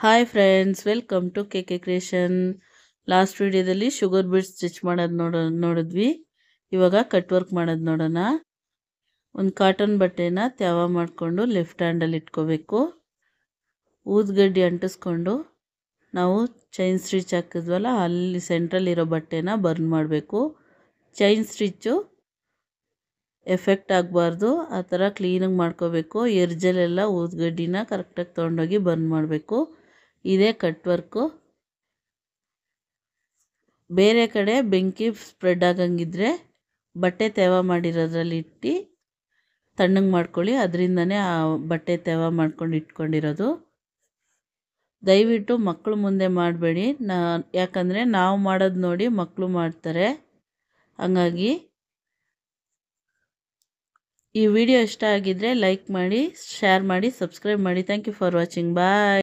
Hi friends, welcome to K creation. Last ವಿಡಿಯೋದಲ್ಲಿ sugar beads stitch ಮಾಡೋದು ನೋಡಿದ್ವಿ. ಇವಾಗ ಕಟ್ ವರ್ಕ್ ಮಾಡೋದು ನೋಡೋಣ. ಒಂದು ಕಾಟನ್ ಬಟ್ಟೆನ ತ್ಯಾವ ಮಾಡಿಕೊಂಡು ಲೆಫ್ಟ್ ಹ್ಯಾಂಡಲ್ಲಿ ಇಟ್ಕೋಬೇಕು. ಊದ್ಗಡ್ಡಿ ಅಂಟಿಸ್ಕೊಂಡು ನಾವು ಚೈನ್ ಸ್ಟಿಚ್ ಹಾಕಿದ್ವಲ್ಲ ಅಲ್ಲಿ ಸೆಂಟ್ರಲ್ಲಿರೋ ಬಟ್ಟೆನ ಬರ್ನ್ ಮಾಡಬೇಕು. ಚೈನ್ ಸ್ಟಿಚ್ಚು ಎಫೆಕ್ಟ್ ಆಗಬಾರ್ದು, ಆ ಥರ ಕ್ಲೀನಾಗಿ ಮಾಡ್ಕೋಬೇಕು. ಎರ್ಜಲೆಲ್ಲ ಊದ್ಗಡ್ಡಿನ ಕರೆಕ್ಟಾಗಿ ತೊಗೊಂಡೋಗಿ ಬರ್ನ್ ಮಾಡಬೇಕು. ಇದೇ ಕಟ್ ವರ್ಕು. ಬೇರೆ ಕಡೆ ಬೆಂಕಿ ಸ್ಪ್ರೆಡ್ ಆಗಂಗಿದ್ರೆ ಬಟ್ಟೆ ತೇವ ಮಾಡಿರೋದ್ರಲ್ಲಿ ಇಟ್ಟು ತಣ್ಣಗೆ ಮಾಡ್ಕೊಳ್ಳಿ. ಅದರಿಂದನೇ ಆ ಬಟ್ಟೆ ತೇವ ಮಾಡ್ಕೊಂಡು ಇಟ್ಕೊಂಡಿರೋದು. ದಯವಿಟ್ಟು ಮಕ್ಕಳು ಮುಂದೆ ಮಾಡಬೇಡಿ, ಯಾಕಂದರೆ ನಾವು ಮಾಡೋದು ನೋಡಿ ಮಕ್ಕಳು ಮಾಡ್ತಾರೆ. ಹಂಗಾಗಿ ಈ ವಿಡಿಯೋ ಇಷ್ಟ ಆಗಿದ್ದರೆ ಲೈಕ್ ಮಾಡಿ, ಶೇರ್ ಮಾಡಿ, ಸಬ್ಸ್ಕ್ರೈಬ್ ಮಾಡಿ. Thank you for watching. Bye.